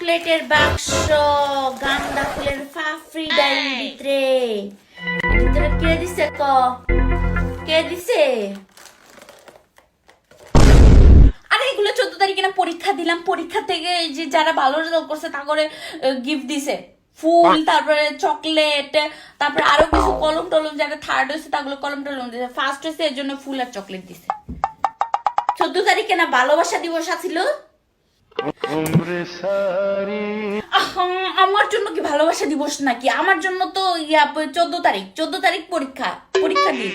চকলেটের বাক্স, গান্দা ফুলের ফাফরি ডাইরির ভিতরে। ভিতরে কে দিছে কে দিছে? আরে এগুলো 14 তারিখে না পরীক্ষা দিলাম, পরীক্ষা থেকে যে যারা ভালো রেজাল্ট করছে তা করে গিফট দিছে, ফুল, তারপরে চকলেট, তারপরে আরো কিছু কলম টলম, যারা থার্ড হয়েছে তাগুলো কলম টলম দিছে, ফার্স্ট হয়েছে এর জন্য ফুল আর চকলেট দিছে। 14 তারিখে না ভালোবাসা দিবস ছিল। আমার জন্য কি ভালোবাসা দিবস নাকি? আমার জন্য তো 14 তারিখ পরীক্ষা দিই।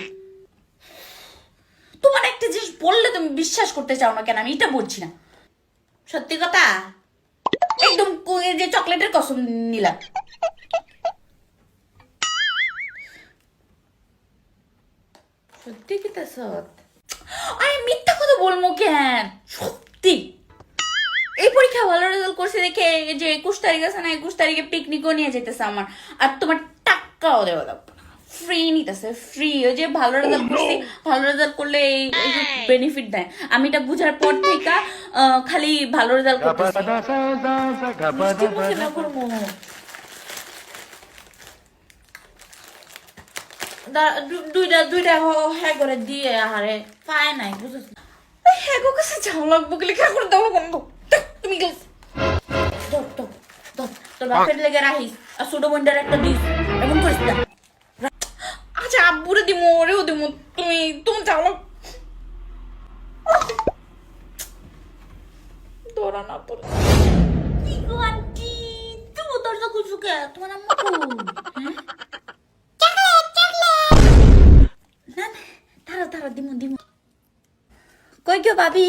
তোমার একটা জিনিস বললে তুমি বিশ্বাস করতে চাও না কেন, আমি এটা বলছি না, সত্যি কথা একদম যে চকলেটের কসম নিলাম। সত্যি কি তা সত? আরে মিথ্যা কথা বলবো কেন, সত্যি। এই পরীক্ষা ভালো রেজাল্ট করছে দেখে যে 21 তারিখ আছে না, 21 তারিখে পিকনিকও নিয়ে যেতেছে আমার, আর তোমার টাকাও দেওয়া লাগবে না, ফ্রি নিতেছে, ফ্রি। ওই যে ভালো রেজাল্ট করছি, ভালো রেজাল্ট করলে এই বেনিফিট দেয়, আমি এটা বুঝার পর থেকে খালি ভালো রেজাল্ট করতেছি। দুইটা হ্যাঁ করে দিয়ে আহারে পায় নাই, বুঝছিস? হ্যাঁ গো কাছে যাও লাগবো গেলে খা করে দেওয়া বন্ধ। তুমি গেছ তোর বাপের লেগে রাখিস, আর ছোট বোনটার একটা দিস, এমন করিস না। আচ্ছা আব্বুরে দিমো, ওরেও দিমো, তুমি যাও লাগ দৌড়া না পড়ে। কি গো আন্টি, তুমি দরজা খুলছো কে? তোমার আম্মু না তারা দিমো। কই গো ভাবি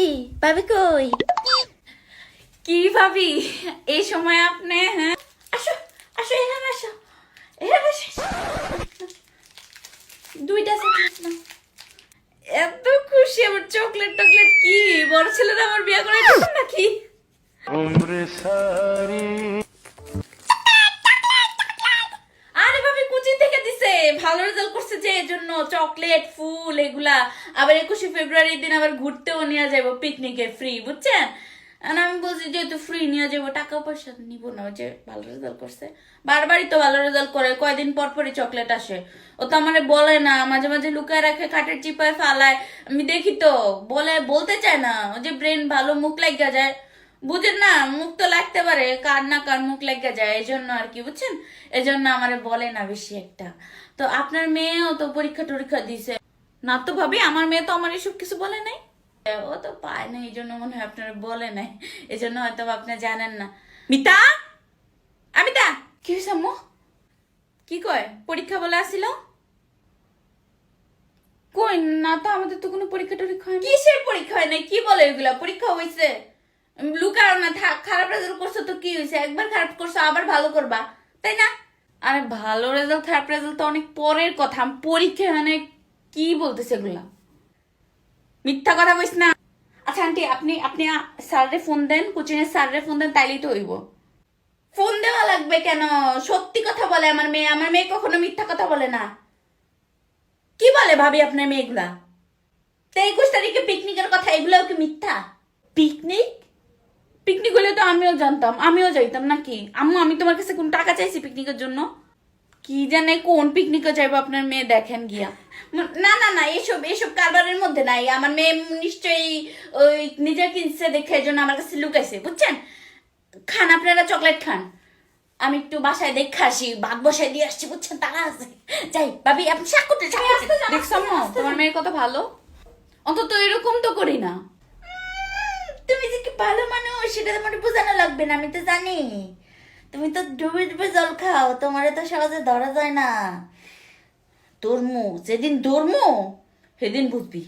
কই? কি ভাবি এই সময় আপনি? হ্যাঁ আসো এখানে আসো, দুইটা এত খুশি আমার, চকলেট কি বড় ছেলেরা আমার বিয়ে করে নাকি? আরে ভাবি কোচিং থেকে দিছে, ভালো রেজাল্ট করছে যে এজন্য চকলেট ফুল এগুলা। আবার 21শে ফেব্রুয়ারির দিন আবার ঘুরতেও নিয়ে যাবো, পিকনিকে ফ্রি, বুঝছেন? আর আমি বলছি যেহেতু ফ্রি নিয়ে যাবো, টাকা পয়সা নিবো না। যে ভালো রেজাল্ট করছে, বারবারই তো ভালো রেজাল্ট করে, কয়দিন পর পরই চকলেট আসে। ও তো আমারে বলে না, মাঝে মাঝে লুকায় রাখে, কাঠের চিপায় ফালায়, আমি দেখি তো, বলতে চায় না। ও যে ব্রেন ভালো, মুখ লাগিয়া যায়, বুঝেন না? মুখ তো লাগতে পারে, কার না কার মুখ লাগিয়া যায়, এই জন্য আর কি, বুঝছেন? এই জন্য আমারে বলে না বেশি একটা। তো আপনার মেয়েও তো পরীক্ষা টরীক্ষা দিছে না তো ভাবি? আমার মেয়ে তো আমার এসব কিছু বলে নাই, ও তো পায় না, এই জন্য মনে হয় আপনারা বলে নাই, এই জন্য হয়তো আপনি জানেন না। মিতা, আমিতা, কি হয়েছে আম্মু? কি কয় পরীক্ষা বলে আসছিল? কই না তো, আমাদের তো কোনো পরীক্ষা টরীক্ষা হয় না। কিসের পরীক্ষা হয় না? কি বলে এগুলা? পরীক্ষা হয়েছে, লুকাও না, থাক। খারাপ রেজাল্ট করছো তো কি হয়েছে? একবার খারাপ করছো আবার ভালো করবা, তাই না? আরে ভালো রেজাল্ট খারাপ রেজাল্ট তো অনেক পরের কথা, পরীক্ষা মানে কি বলতেছে এগুলা? মিথ্যা কথা কইস না। আচ্ছা আন্টি, আপনি স্যাররে ফোন দেন, কোচিং এর স্যাররে ফোন দেন, তাইলেই তো হইব। ফোন দেওয়া লাগবে কেন? সত্যি কথা বলে আমার মেয়ে কখনো মিথ্যা কথা বলে না। কি বলে ভাবি আপনার মেয়েগুলা? 21 তারিখে পিকনিকের কথা, এগুলাও কি মিথ্যা? পিকনিক হলে তো আমিও জানতাম, আমিও যাইতাম নাকি আম্মু? আমি তোমার কাছে কোন টাকা চাইছি পিকনিকের জন্য? কি জানে কোন পিকনিকে যাইবো আপনার মেয়ে, দেখেন গিয়া। না এসব কারবারের মধ্যে নাই। আমার মেয়ে নিশ্চয়ই ওই নিজে কিনছে দেখে এই জন্য আমার কাছে লুকাইছে, বুঝছেন? খান আপনারা, চকলেট খান, আমি একটু বাসায় দেখে আসি, ভাত বসায় দিয়ে আসছি, বুঝছেন? তারা আছে, যাই ভাবি, আপনি শাক করতে দেখছো তোমার মেয়ের কত ভালো, অন্তত এরকম তো করি না। তুমি যে কি ভালো মানুষ সেটা তোমার বোঝানো লাগবে না, আমি তো জানি। তুমি তো ডুবে ডুবে জল খাও, তোমারে তো সহজে ধরা যায় না। যেদিন ধর্ম সেদিন বুঝবি।